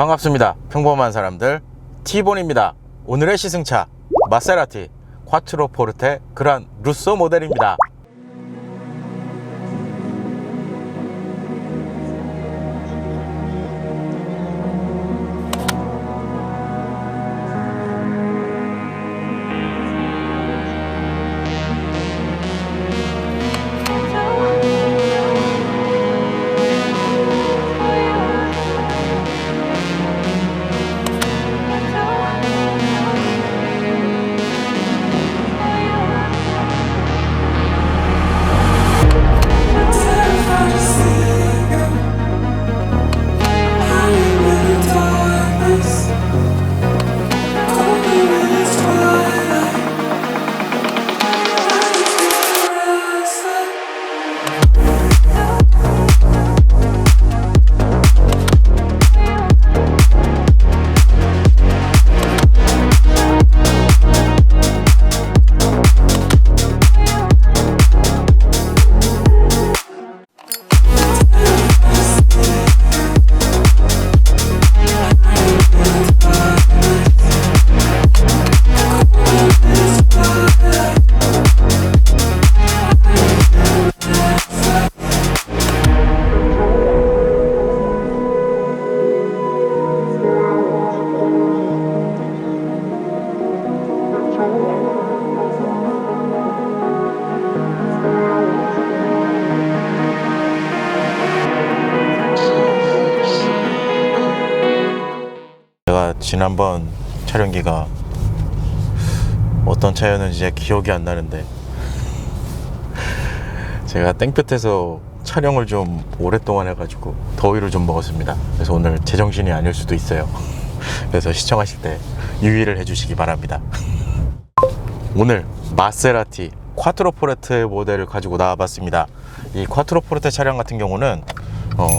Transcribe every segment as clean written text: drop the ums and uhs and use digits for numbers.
반갑습니다. 평범한 사람들 T본입니다. 오늘의 시승차 마세라티 콰트로포르테 그란 루소 모델입니다. 제가 지난번 촬영기가 어떤 차였는지 제 기억이 안 나는데 제가 땡볕에서 촬영을 좀 오랫동안 해가지고 더위를 좀 먹었습니다. 그래서 오늘 제정신이 아닐 수도 있어요. 그래서 시청하실 때 유의를 해주시기 바랍니다. 오늘 마세라티 콰트로포르테 모델을 가지고 나와봤습니다. 이 콰트로포르테 차량 같은 경우는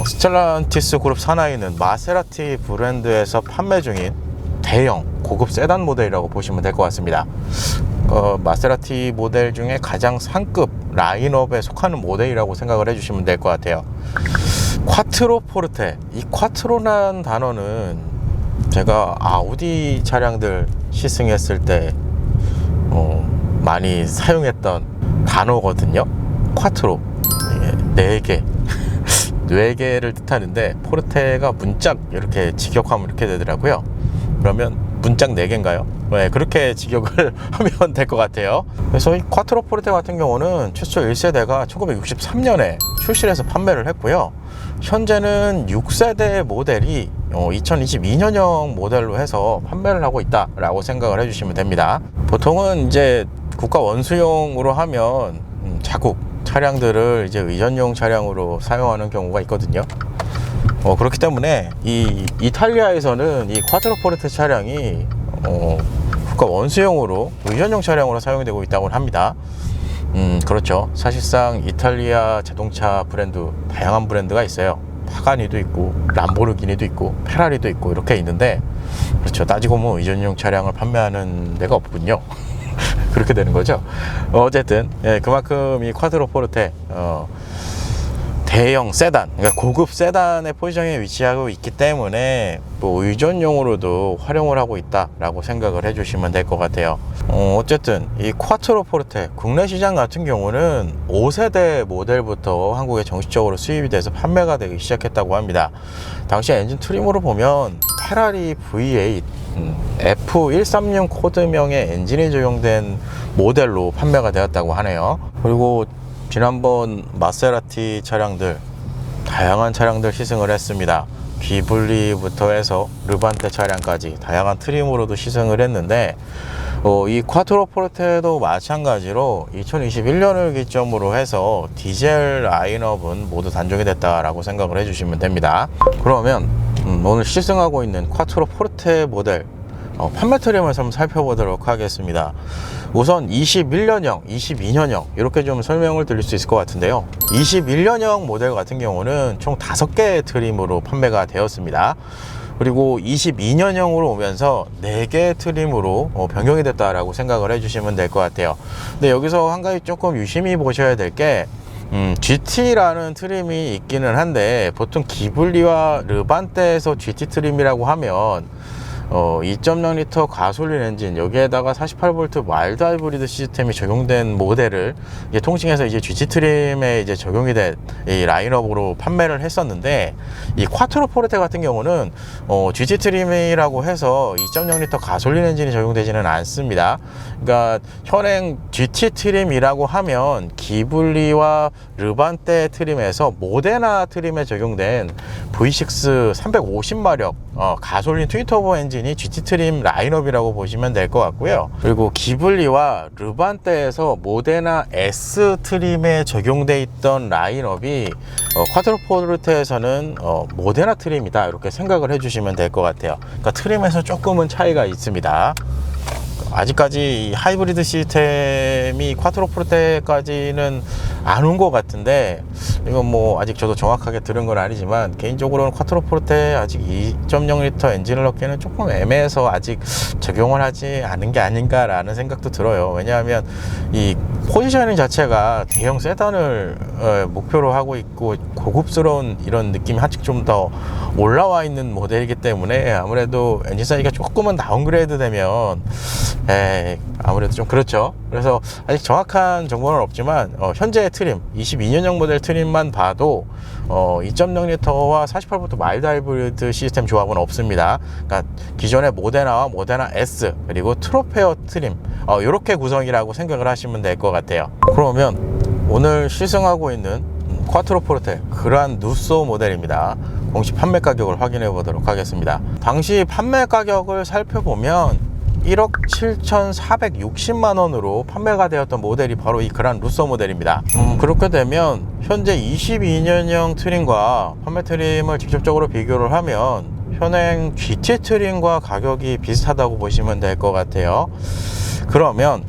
스텔란티스 그룹 산하에 있는 마세라티 브랜드에서 판매 중인 대형 고급 세단 모델이라고 보시면 될 것 같습니다. 마세라티 모델 중에 가장 상급 라인업에 속하는 모델이라고 생각을 해주시면 될 것 같아요. 콰트로포르테, 이 콰트로라는 단어는 제가 아우디 차량들 시승했을 때 많이 사용했던 단어거든요. 콰트로, 4개 4개를 뜻하는데 포르테가 문짝 이렇게 직역하면 이렇게 되더라고요. 그러면 문짝 4개인가요? 네, 그렇게 직역을 하면 될 것 같아요. 그래서 이 콰트로포르테 같은 경우는 최초 1세대가 1963년에 출시를 해서 판매를 했고요. 현재는 6세대 모델이 2022년형 모델로 해서 판매를 하고 있다라고 생각을 해주시면 됩니다. 보통은 이제 국가 원수용으로 하면 자국 차량들을 이제 의전용 차량으로 사용하는 경우가 있거든요. 그렇기 때문에 이 이탈리아에서는 이 콰트로포르테 차량이 국가 원수용으로 의전용 차량으로 사용되고 있다고 합니다. 그렇죠. 사실상 이탈리아 자동차 브랜드 다양한 브랜드가 있어요. 파가니도 있고 람보르기니도 있고 페라리도 있고 이렇게 있는데, 그렇죠, 따지고 보면 의전용 차량을 판매하는 데가 없군요. 그렇게 되는 거죠. 어쨌든 그만큼 이 콰트로포르테 대형 세단, 그러니까 고급 세단의 포지션에 위치하고 있기 때문에 뭐 의전용으로도 활용을 하고 있다라고 생각을 해주시면 될 것 같아요. 어쨌든 이 콰트로포르테 국내 시장 같은 경우는 5세대 모델부터 한국에 정식적으로 수입이 돼서 판매가 되기 시작했다고 합니다. 당시 엔진 트림으로 보면 페라리 V8 F136 코드명의 엔진이 적용된 모델로 판매가 되었다고 하네요. 그리고 지난번 마세라티 차량들 다양한 차량들 시승을 했습니다. 기블리부터 해서 르반테 차량까지 다양한 트림으로도 시승을 했는데, 이 콰트로포르테도 마찬가지로 2021년을 기점으로 해서 디젤 라인업은 모두 단종이 됐다라고 생각을 해주시면 됩니다. 그러면 오늘 시승하고 있는 콰트로포르테 모델 판매 트림을 좀 살펴보도록 하겠습니다. 우선 21년형, 22년형 이렇게 좀 설명을 드릴 수 있을 것 같은데요. 21년형 모델 같은 경우는 총 5개의 트림으로 판매가 되었습니다. 그리고 22년형으로 오면서 4개의 트림으로 변경이 됐다라고 생각을 해주시면 될 것 같아요. 근데 여기서 한 가지 조금 유심히 보셔야 될 게, GT라는 트림이 있기는 한데 보통 기블리와 르반떼에서 GT 트림이라고 하면 2.0L 가솔린 엔진 여기에다가 48V 마일드 하이브리드 시스템이 적용된 모델을 이제 통칭해서 이제 GT 트림에 이제 적용이 된 이 라인업으로 판매를 했었는데, 이 콰트로 포르테 같은 경우는 GT 트림이라고 해서 2.0L 가솔린 엔진이 적용되지는 않습니다. 그러니까 현행 GT 트림이라고 하면 기블리와 르반떼 트림에서 모데나 트림에 적용된 V6 350마력 가솔린 트윈터보 엔진이 GT 트림 라인업이라고 보시면 될 것 같고요. 그리고 기블리와 르반떼에서 모데나 S 트림에 적용돼 있던 라인업이 콰트로 포르테에서는 모데나 트림이다, 이렇게 생각을 해주시면 될 것 같아요. 그러니까 트림에서 조금은 차이가 있습니다. 아직까지 이 하이브리드 시스템이 콰트로 포르테까지는 안 온 것 같은데, 이건 뭐 아직 저도 정확하게 들은 건 아니지만 개인적으로는 콰트로 포르테 아직 2.0L 엔진을 넣기에는 조금 애매해서 아직 적용을 하지 않은 게 아닌가 라는 생각도 들어요. 왜냐하면 이 포지셔닝 자체가 대형 세단을 목표로 하고 있고 고급스러운 이런 느낌이 한층 좀 더 올라와 있는 모델이기 때문에 아무래도 엔진 사이즈가 조금은 다운그레이드 되면 아무래도 좀 그렇죠. 그래서 아직 정확한 정보는 없지만 현재 트림 22년형 모델 트림만 봐도 2.0L와 48V 마일드 하이브리드 시스템 조합은 없습니다. 그러니까 기존의 모데나와 모데나 S 그리고 트로페어 트림 이렇게 구성이라고 생각을 하시면 될 것 같아요. 그러면 오늘 시승하고 있는 콰트로 포르테 그란 누소 모델입니다. 공식 판매 가격을 확인해 보도록 하겠습니다. 당시 판매 가격을 살펴보면 1억 7,460만 원으로 판매가 되었던 모델이 바로 이 그란 루소 모델입니다. 그렇게 되면 현재 22년형 트림과 판매 트림을 직접적으로 비교를 하면 현행 GT 트림과 가격이 비슷하다고 보시면 될 것 같아요. 그러면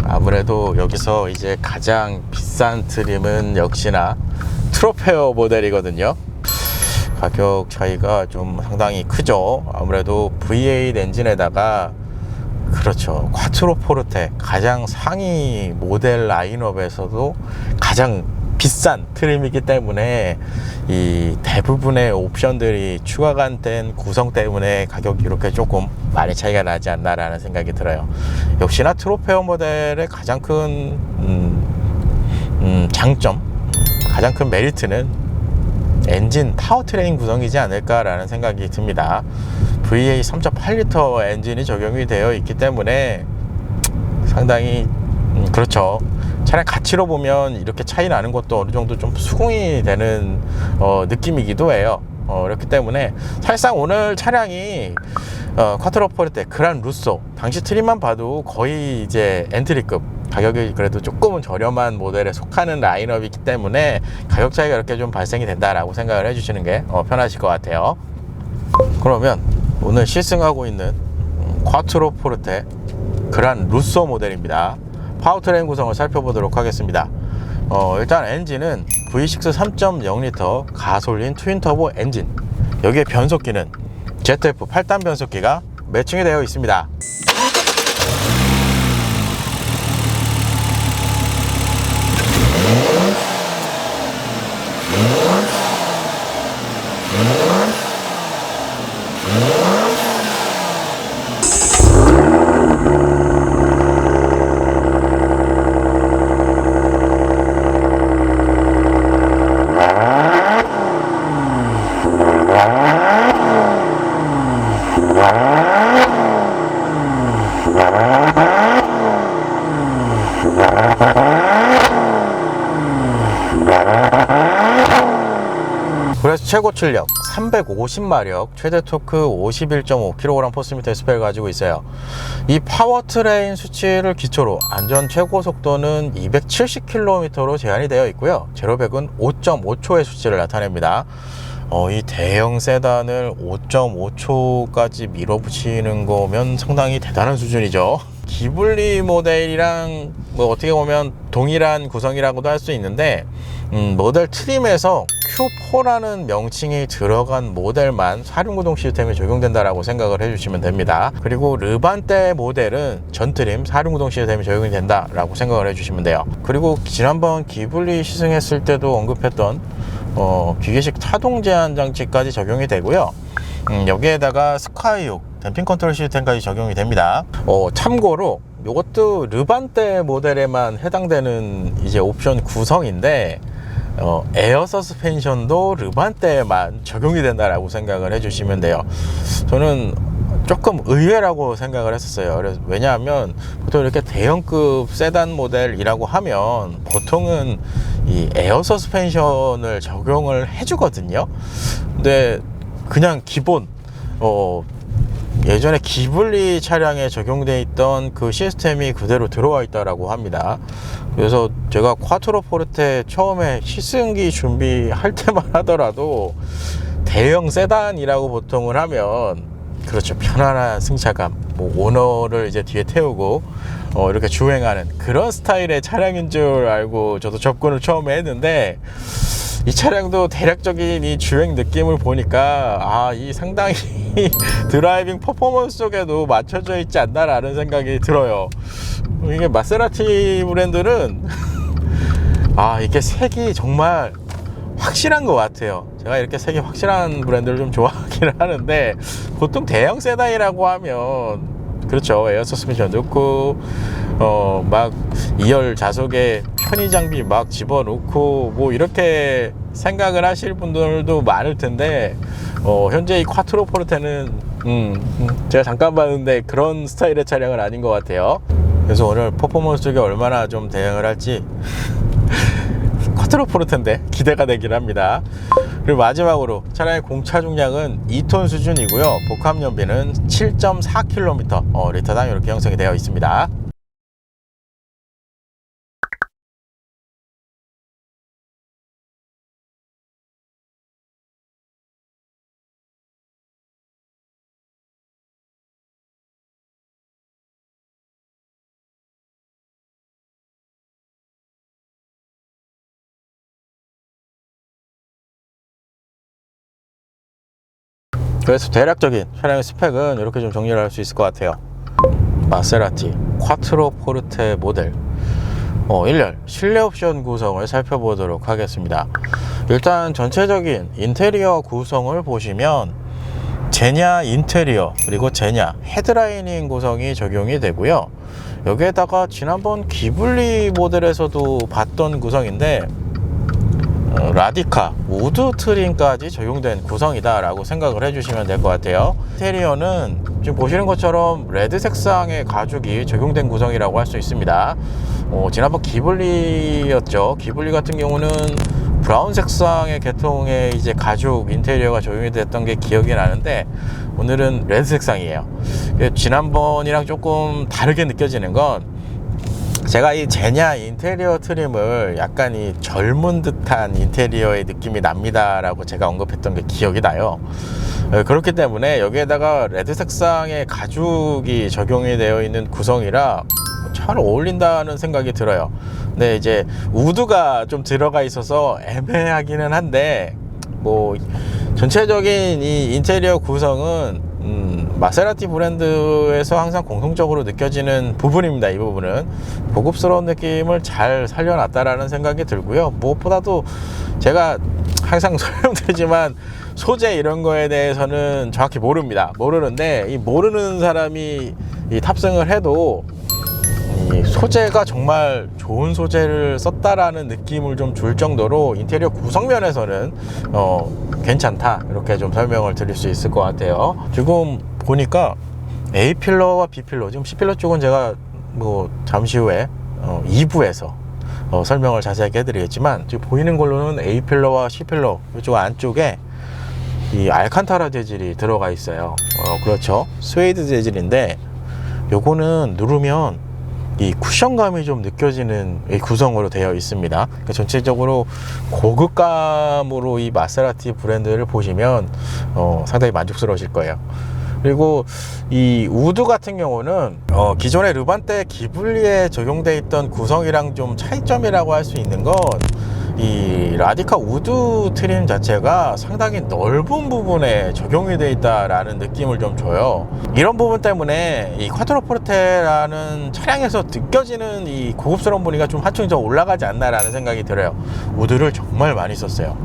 아무래도 여기서 이제 가장 비싼 트림은 역시나 트로페어 모델이거든요. 가격 차이가 좀 상당히 크죠. 아무래도 V8 엔진에다가 그렇죠, 콰트로 포르테 가장 상위 모델 라인업에서도 가장 비싼 트림이기 때문에 이 대부분의 옵션들이 추가가 된 구성 때문에 가격이 이렇게 조금 많이 차이가 나지 않나라는 생각이 들어요. 역시나 트로페어 모델의 가장 큰 장점, 가장 큰 메리트는 엔진 파워트레인 구성이지 않을까라는 생각이 듭니다. V8 3.8L 엔진이 적용이 되어 있기 때문에 상당히 그렇죠, 차량 가치로 보면 이렇게 차이 나는 것도 어느 정도 좀 수긍이 되는 느낌이기도 해요. 그렇기 때문에 사실상 오늘 차량이 콰트로 포르테 그란 루소 당시 트림만 봐도 거의 이제 엔트리급, 가격이 그래도 조금은 저렴한 모델에 속하는 라인업이기 때문에 가격 차이가 이렇게 좀 발생이 된다라고 생각을 해주시는 게 편하실 것 같아요. 그러면 오늘 시승하고 있는 콰트로 포르테 그란 루소 모델입니다. 파워트레인 구성을 살펴보도록 하겠습니다. 일단 엔진은 V6 3.0L 가솔린 트윈터보 엔진, 여기에 변속기는 ZF 8단 변속기가 매칭이 되어 있습니다. 그래서 최고 출력 350마력, 최대 토크 51.5kg/ms 스펙을 가지고 있어요. 이 파워트레인 수치를 기초로 안전 최고 속도는 270km로 제한이 되어 있고요. 제로백은 5.5초의 수치를 나타냅니다. 이 대형 세단을 5.5초까지 밀어붙이는 거면 상당히 대단한 수준이죠. 기블리 모델이랑 뭐 어떻게 보면 동일한 구성이라고도 할 수 있는데 모델 트림에서 Q4라는 명칭이 들어간 모델만 사륜구동 시스템이 적용된다라고 생각을 해주시면 됩니다. 그리고 르반떼 모델은 전트림 사륜구동 시스템이 적용이 된다라고 생각을 해주시면 돼요. 그리고 지난번 기블리 시승했을 때도 언급했던 기계식 차동 제한 장치까지 적용이 되고요. 여기에다가 스카이옥 댐핑 컨트롤 시스템까지 적용이 됩니다. 참고로 이것도 르반떼 모델에만 해당되는 이제 옵션 구성인데 에어 서스펜션도 르반떼에만 적용이 된다라고 생각을 해주시면 돼요. 저는 조금 의외라고 생각을 했었어요. 왜냐하면 보통 이렇게 대형급 세단 모델이라고 하면 보통은 이 에어 서스펜션을 적용을 해주거든요. 근데 그냥 기본 예전에 기블리 차량에 적용되어 있던 그 시스템이 그대로 들어와 있다라고 합니다. 그래서 제가 콰트로 포르테 처음에 시승기 준비할 때만 하더라도 대형 세단이라고 보통을 하면 그렇죠, 편안한 승차감, 오너를 이제 뒤에 태우고 이렇게 주행하는 그런 스타일의 차량인 줄 알고 저도 접근을 처음에 했는데, 이 차량도 대략적인 이 주행 느낌을 보니까 이 상당히 드라이빙 퍼포먼스 쪽에도 맞춰져 있지 않나라는 생각이 들어요. 이게 마세라티 브랜드는 이게 색이 정말 확실한 것 같아요. 제가 이렇게 색이 확실한 브랜드를 좀 좋아하기는 하는데, 보통 대형 세단이라고 하면 그렇죠, 에어 서스펜션 넣고 막 2열 좌석에 편의 장비 막 집어넣고 이렇게 생각을 하실 분들도 많을 텐데, 현재 이 콰트로 포르테는 제가 잠깐 봤는데 그런 스타일의 차량은 아닌 것 같아요. 그래서 오늘 퍼포먼스 쪽에 얼마나 좀 대응을 할지 콰트로 포르테인데 기대가 되긴 합니다. 그리고 마지막으로 차량의 공차 중량은 2톤 수준이고요. 복합 연비는 7.4km 리터당 이렇게 형성이 되어 있습니다. 그래서 대략적인 차량의 스펙은 이렇게 좀 정리를 할 수 있을 것 같아요. 마세라티 콰트로 포르테 모델 1열 실내 옵션 구성을 살펴보도록 하겠습니다. 일단 전체적인 인테리어 구성을 보시면 제냐 인테리어 그리고 제냐 헤드라이닝 구성이 적용이 되고요. 여기에다가 지난번 기블리 모델에서도 봤던 구성인데 라디카 우드 트림까지 적용된 구성이다 라고 생각을 해주시면 될 것 같아요. 인테리어는 지금 보시는 것처럼 레드 색상의 가죽이 적용된 구성이라고 할 수 있습니다. 지난번 기블리였죠. 기블리 같은 경우는 브라운 색상의 계통의 이제 가죽 인테리어가 적용이 됐던 게 기억이 나는데, 오늘은 레드 색상이에요. 지난번이랑 조금 다르게 느껴지는 건, 제가 이 제냐 인테리어 트림을 약간 이 젊은 듯한 인테리어의 느낌이 납니다 라고 제가 언급했던 게 기억이 나요. 그렇기 때문에 여기에다가 레드 색상의 가죽이 적용이 되어 있는 구성이라 잘 어울린다는 생각이 들어요. 근데 이제 우드가 좀 들어가 있어서 애매하기는 한데, 전체적인 이 인테리어 구성은 마세라티 브랜드에서 항상 공통적으로 느껴지는 부분입니다. 이 부분은 고급스러운 느낌을 잘 살려놨다라는 생각이 들고요. 무엇보다도 제가 항상 설명드리지만 소재 이런 거에 대해서는 정확히 모르는데, 이 모르는 사람이 이 탑승을 해도 이 소재가 정말 좋은 소재를 썼다라는 느낌을 좀 줄 정도로 인테리어 구성면에서는 괜찮다, 이렇게 좀 설명을 드릴 수 있을 것 같아요. 지금 보니까 A필러와 B필러, 지금 C필러 쪽은 제가 잠시 후에 2부에서 설명을 자세하게 해드리겠지만, 지금 보이는 걸로는 A필러와 C필러 이쪽 안쪽에 이 알칸타라 재질이 들어가 있어요. 그렇죠, 스웨이드 재질인데 요거는 누르면 이 쿠션감이 좀 느껴지는 이 구성으로 되어 있습니다. 그러니까 전체적으로 고급감으로 이 마세라티 브랜드를 보시면 상당히 만족스러우실 거예요. 그리고 이 우드 같은 경우는 기존의 르반떼 기블리에 적용되어 있던 구성이랑 좀 차이점이라고 할 수 있는 건, 이 라디카 우드 트림 자체가 상당히 넓은 부분에 적용이 되어 있다라는 느낌을 좀 줘요. 이런 부분 때문에 이 쿼트로포르테라는 차량에서 느껴지는 이 고급스러운 분위기가 좀 한층 더 올라가지 않나라는 생각이 들어요. 우드를 정말 많이 썼어요.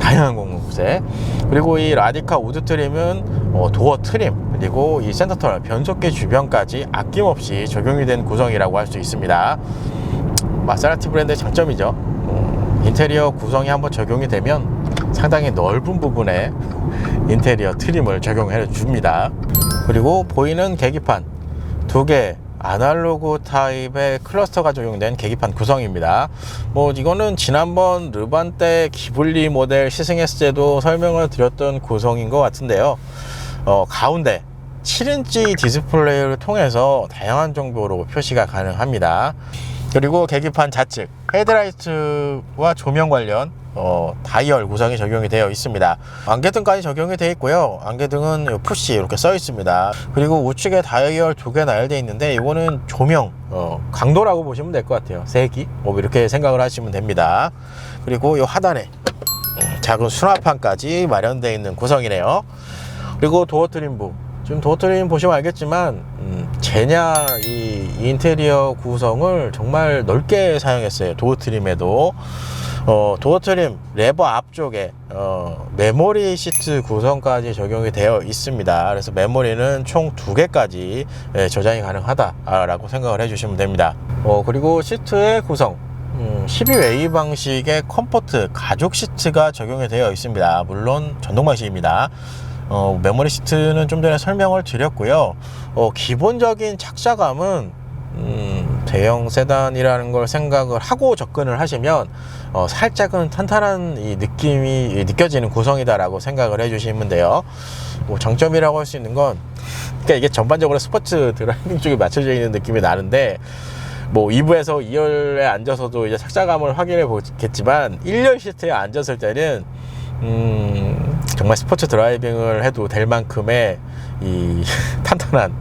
다양한 공급색. 그리고 이 라디카 우드 트림은 도어 트림, 그리고 이 센터 터널, 변속기 주변까지 아낌없이 적용이 된 구성이라고 할 수 있습니다. 마세라티 브랜드의 장점이죠. 인테리어 구성이 한번 적용이 되면 상당히 넓은 부분에 인테리어 트림을 적용해 줍니다. 그리고 보이는 계기판 2개, 아날로그 타입의 클러스터가 적용된 계기판 구성입니다. 뭐 이거는 지난번 르반떼 기블리 모델 시승했을 때도 설명을 드렸던 구성인 것 같은데요. 가운데 7인치 디스플레이를 통해서 다양한 정보로 표시가 가능합니다. 그리고 계기판 좌측 헤드라이트와 조명 관련 다이얼 구성이 적용이 되어 있습니다. 안개등까지 적용이 되어 있고요. 안개등은 푸시 이렇게 써 있습니다. 그리고 우측에 다이얼 2개 나열되어 있는데 이거는 조명 강도라고 보시면 될 것 같아요. 세기 뭐 이렇게 생각을 하시면 됩니다. 그리고 이 하단에 작은 수납판까지 마련되어 있는 구성이네요. 그리고 도어 트림부, 지금 도어 트림 보시면 알겠지만 제냐 이 인테리어 구성을 정말 넓게 사용했어요. 도어 트림에도 도어 트림 레버 앞쪽에 메모리 시트 구성까지 적용이 되어 있습니다. 그래서 메모리는 총 2개까지 저장이 가능하다라고 생각을 해주시면 됩니다. 그리고 시트의 구성 12웨이 방식의 컴포트 가죽 시트가 적용이 되어 있습니다. 물론 전동 방식입니다. 메모리 시트는 좀 전에 설명을 드렸고요. 기본적인 착자감은 대형 세단이라는 걸 생각을 하고 접근을 하시면 살짝은 탄탄한 이 느낌이 느껴지는 구성이다라고 생각을 해주시면 돼요. 장점이라고 할 수 있는 건 그러니까 이게 전반적으로 스포츠 드라이빙 쪽에 맞춰져 있는 느낌이 나는데 2부에서 2열에 앉아서도 이제 착자감을 확인해 보겠지만 1열 시트에 앉았을 때는 정말 스포츠 드라이빙을 해도 될 만큼의 이 탄탄한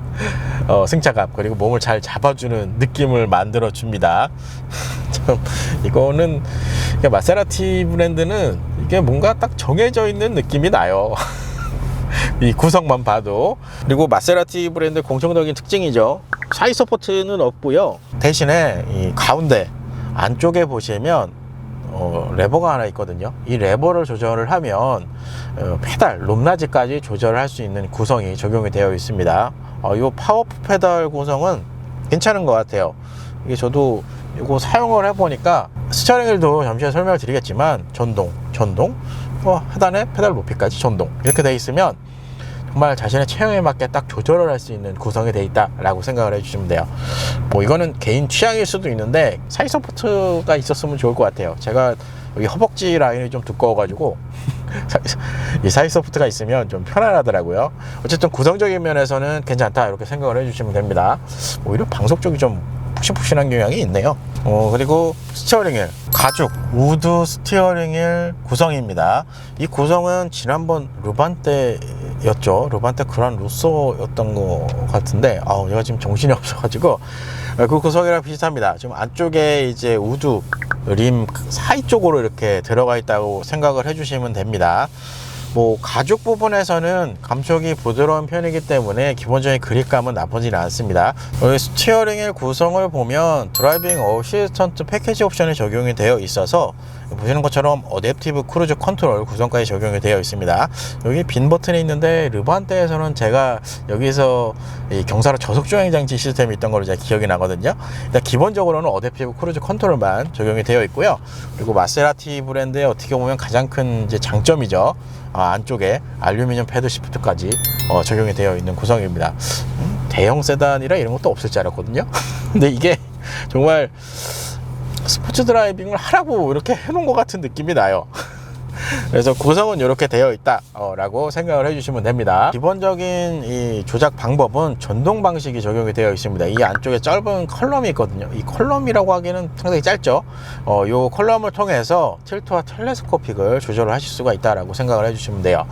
승차감, 그리고 몸을 잘 잡아주는 느낌을 만들어 줍니다. 참 이거는 마세라티 브랜드는 이게 뭔가 딱 정해져 있는 느낌이 나요. 이 구성만 봐도. 그리고 마세라티 브랜드 공통적인 특징이죠. 사이 서포트는 없고요. 대신에 이 가운데 안쪽에 보시면 레버가 하나 있거든요. 이 레버를 조절을 하면 페달, 높낮이까지 조절을 할 수 있는 구성이 적용이 되어 있습니다. 이 파워풀 페달 구성은 괜찮은 것 같아요. 이게 저도 이거 사용을 해보니까 스티어링 휠도 잠시 후에 설명을 드리겠지만 전동, 하단에 페달 높이까지 전동 이렇게 되어 있으면 정말 자신의 체형에 맞게 딱 조절을 할 수 있는 구성이 되어 있다라고 생각을 해주시면 돼요. 이거는 개인 취향일 수도 있는데 사이 서포트가 있었으면 좋을 것 같아요. 제가 여기 허벅지 라인이 좀 두꺼워가지고 이 사이 서포트가 있으면 좀 편안하더라고요. 어쨌든 구성적인 면에서는 괜찮다 이렇게 생각을 해주시면 됩니다. 오히려 방석 쪽이 좀 푹신푹신한 경향이 있네요. 그리고 스티어링 휠 가죽 우드 스티어링 휠 구성입니다. 이 구성은 지난번 르반떼였죠. 르반떼 그란 루소였던 것 같은데 제가 지금 정신이 없어가지고 그 구성이랑 비슷합니다. 지금 안쪽에 이제 우드 림 사이 쪽으로 이렇게 들어가 있다고 생각을 해주시면 됩니다. 가죽 부분에서는 감촉이 부드러운 편이기 때문에 기본적인 그립감은 나쁘지는 않습니다. 여기 스티어링 휠 구성을 보면 드라이빙 어시스턴트 패키지 옵션이 적용이 되어 있어서 보시는 것처럼 어댑티브 크루즈 컨트롤 구성까지 적용이 되어 있습니다. 여기 빈 버튼이 있는데 르반떼에서는 제가 여기서 이 경사로 저속 주행 장치 시스템이 있던 걸로 제가 기억이 나거든요. 일단 기본적으로는 어댑티브 크루즈 컨트롤만 적용이 되어 있고요. 그리고 마세라티 브랜드의 어떻게 보면 가장 큰 이제 장점이죠. 안쪽에 알루미늄 패드 시프트까지 적용이 되어 있는 구성입니다. 대형 세단이라 이런 것도 없을 줄 알았거든요. 근데 이게 정말 스포츠 드라이빙을 하라고 이렇게 해놓은 것 같은 느낌이 나요. 그래서 구성은 이렇게 되어 있다 라고 생각을 해주시면 됩니다. 기본적인 이 조작 방법은 전동 방식이 적용이 되어 있습니다. 이 안쪽에 짧은 컬럼이 있거든요. 이 컬럼이라고 하기에는 상당히 짧죠. 이 컬럼을 통해서 틸트와 텔레스코픽을 조절을 하실 수가 있다라고 생각을 해주시면 돼요.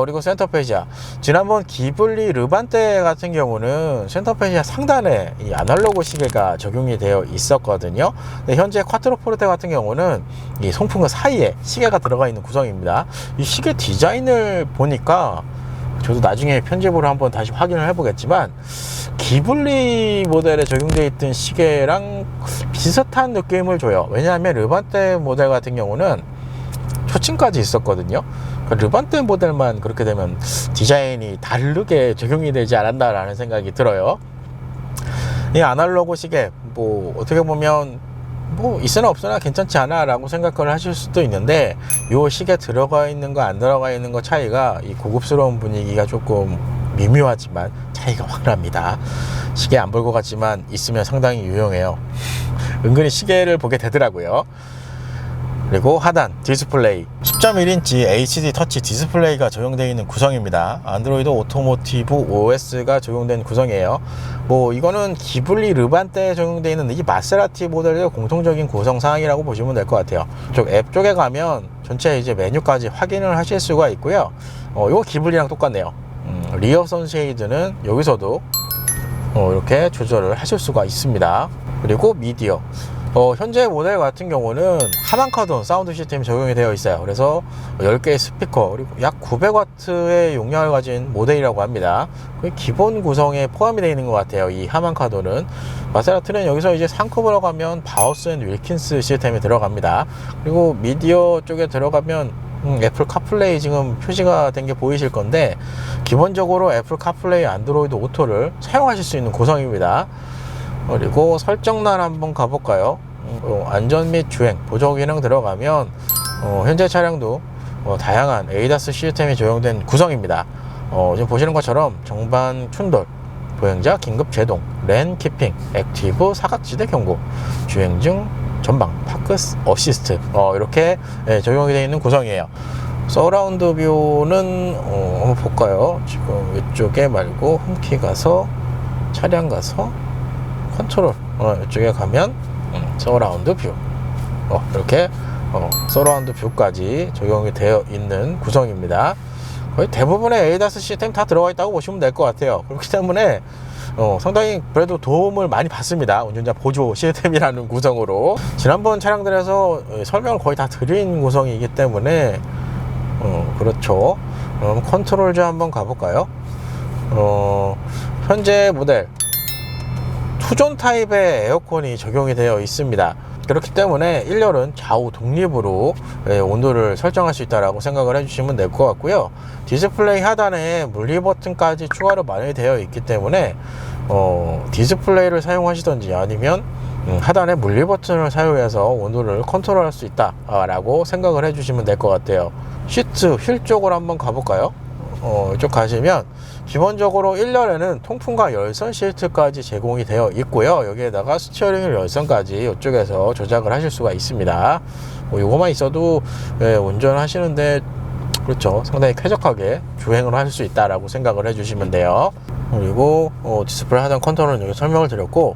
그리고 센터페시아, 지난번 기블리 르반테 같은 경우는 센터페시아 상단에 이 아날로그 시계가 적용이 되어 있었거든요. 근데 현재 콰트로포르테 같은 경우는 이 송풍구 사이에 시계가 들어가 있는 구성입니다. 이 시계 디자인을 보니까 저도 나중에 편집으로 한번 다시 확인을 해보겠지만 기블리 모델에 적용되어 있던 시계랑 비슷한 느낌을 줘요. 왜냐하면 르반테 모델 같은 경우는 초침까지 있었거든요. 르반테 모델만 그렇게 되면 디자인이 다르게 적용이 되지 않았나 라는 생각이 들어요. 이 아날로그 시계 뭐 어떻게 보면 뭐 있으나 없으나 괜찮지 않아 라고 생각을 하실 수도 있는데, 요 시계 들어가 있는 거 안 들어가 있는 거 차이가 이 고급스러운 분위기가 조금 미묘하지만 차이가 확 납니다. 시계 안 볼 것 같지만 있으면 상당히 유용해요. 은근히 시계를 보게 되더라고요. 그리고 하단 디스플레이 10.1인치 HD 터치 디스플레이가 적용되어 있는 구성입니다. 안드로이드 오토모티브 OS가 적용된 구성이에요. 뭐 이거는 기블리 르반테에 적용되어 있는 이 마세라티 모델의 공통적인 구성 사항이라고 보시면 될 것 같아요. 이쪽 앱 쪽에 가면 전체 이제 메뉴까지 확인을 하실 수가 있고요. 이거 기블리랑 똑같네요. 리어 선쉐이드는 여기서도 이렇게 조절을 하실 수가 있습니다. 그리고 미디어, 현재 모델 같은 경우는 하만카돈 사운드 시스템이 적용이 되어 있어요. 그래서 10개의 스피커 그리고 약 900W의 용량을 가진 모델이라고 합니다. 기본 구성에 포함이 되어 있는 것 같아요. 이 하만카돈은. 마세라티는 여기서 이제 상급으로 가면 바우스 앤 윌킨스 시스템이 들어갑니다. 그리고 미디어 쪽에 들어가면 애플 카플레이 지금 표시가 된 게 보이실 건데, 기본적으로 애플 카플레이 안드로이드 오토를 사용하실 수 있는 구성입니다. 그리고 설정란 한번 가볼까요? 안전 및 주행 보조 기능 들어가면 현재 차량도 다양한 에이다스 시스템이 적용된 구성입니다. 지금 보시는 것처럼 정반 충돌, 보행자 긴급 제동, 랜 키핑, 액티브 사각지대 경고, 주행 중 전방 파크 어시스트 이렇게 적용이 되어 있는 구성이에요. 서라운드 뷰는 한번 볼까요? 지금 이쪽에 말고 홈키 가서 차량 가서 컨트롤 이쪽에 가면 서라운드 뷰 이렇게 서라운드 뷰까지 적용이 되어 있는 구성입니다. 거의 대부분의 에이다스 시스템 다 들어가 있다고 보시면 될 것 같아요. 그렇기 때문에 상당히 그래도 도움을 많이 받습니다. 운전자 보조 시스템이라는 구성으로. 지난번 차량들에서 설명을 거의 다 드린 구성이기 때문에 그렇죠. 그럼 컨트롤 좀 한번 가볼까요? 현재 모델 투존 타입의 에어컨이 적용이 되어 있습니다. 그렇기 때문에 1열은 좌우 독립으로 온도를 설정할 수 있다고 생각을 해주시면 될 것 같고요. 디스플레이 하단에 물리 버튼까지 추가로 마련이 되어 있기 때문에 디스플레이를 사용하시던지 아니면 하단에 물리 버튼을 사용해서 온도를 컨트롤할 수 있다라고 생각을 해주시면 될 것 같아요. 시트 휠 쪽으로 한번 가볼까요? 이쪽 가시면 기본적으로 1열에는 통풍과 열선 시트까지 제공이 되어 있고요. 여기에다가 스티어링 열선까지 이쪽에서 조작을 하실 수가 있습니다. 요거만 있어도 운전하시는데 그렇죠, 상당히 쾌적하게 주행을 하실 수 있다라고 생각을 해주시면 돼요. 그리고 디스플레이 하단 컨트롤은 여기 설명을 드렸고,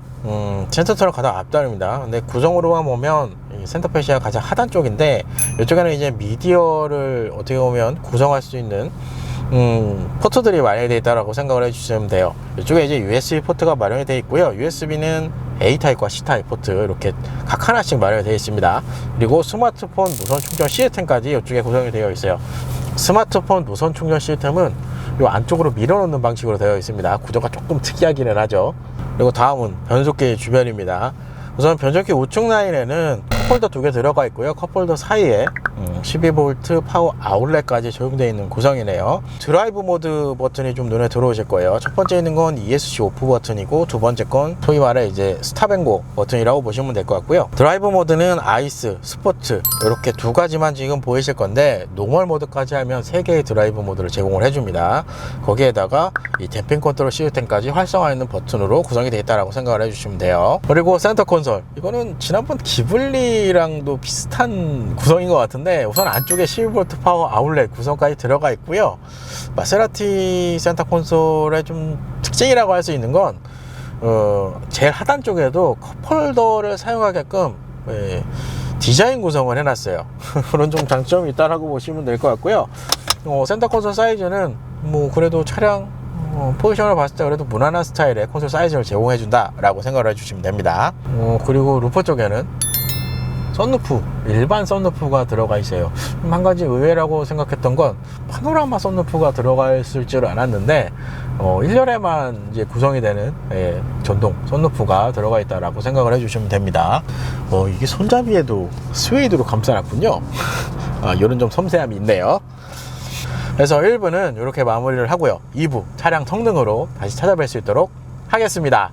센터트럭 가장 앞단입니다. 근데 구성으로만 보면 이 센터페시아 가장 하단 쪽인데, 이쪽에는 이제 미디어를 어떻게 보면 구성할 수 있는 포트들이 마련이 되어 있다고 생각을 해주시면 돼요. 이쪽에 이제 USB 포트가 마련이 되어 있고요. USB는 A 타입과 C 타입 포트 이렇게 각 하나씩 마련이 되어 있습니다. 그리고 스마트폰 무선 충전 시스템까지 이쪽에 구성이 되어 있어요. 스마트폰 무선 충전 시스템은 이 안쪽으로 밀어넣는 방식으로 되어 있습니다. 구조가 조금 특이하기는 하죠. 그리고 다음은 변속기 주변입니다. 우선 변속기 우측 라인에는 컵홀더 2개 들어가 있고요. 컵홀더 사이에 12V 파워 아울렛까지 적용되어 있는 구성이네요. 드라이브 모드 버튼이 좀 눈에 들어오실 거예요. 첫 번째 있는 건 ESC 오프 버튼이고, 두 번째 건 소위 말해 이제 스탑앤고 버튼이라고 보시면 될 것 같고요. 드라이브 모드는 아이스, 스포츠 이렇게 두 가지만 지금 보이실 건데, 노멀 모드까지 하면 3개의 드라이브 모드를 제공을 해줍니다. 거기에다가 이 댐핑 컨트롤 시스템까지 활성화하는 버튼으로 구성이 되어 있다고 생각을 해주시면 돼요. 그리고 센터 콘솔, 이거는 지난번 기블리 CLA랑도 비슷한 구성인 것 같은데, 우선 안쪽에 12V 파워 아울렛 구성까지 들어가 있고요. 마세라티 센터 콘솔의 좀 특징이라고 할 수 있는 건 제일 하단 쪽에도 컵홀더를 사용하게끔 디자인 구성을 해놨어요. 그런 좀 장점이 있다라고 보시면 될 것 같고요. 센터 콘솔 사이즈는 뭐 그래도 차량 포지션을 봤을 때 그래도 무난한 스타일의 콘솔 사이즈를 제공해 준다 라고 생각을 해주시면 됩니다. 그리고 루퍼 쪽에는 썬루프, 일반 썬루프가 들어가 있어요. 한 가지 의외라고 생각했던 건 파노라마 썬루프가 들어가 있을 줄 알았는데 1열에만 이제 구성이 되는 전동 썬루프가 들어가 있다라고 생각을 해주시면 됩니다. 이게 손잡이에도 스웨이드로 감싸놨군요. 이런 좀 섬세함이 있네요. 그래서 1부는 이렇게 마무리를 하고요. 2부 차량 성능으로 다시 찾아뵐 수 있도록 하겠습니다.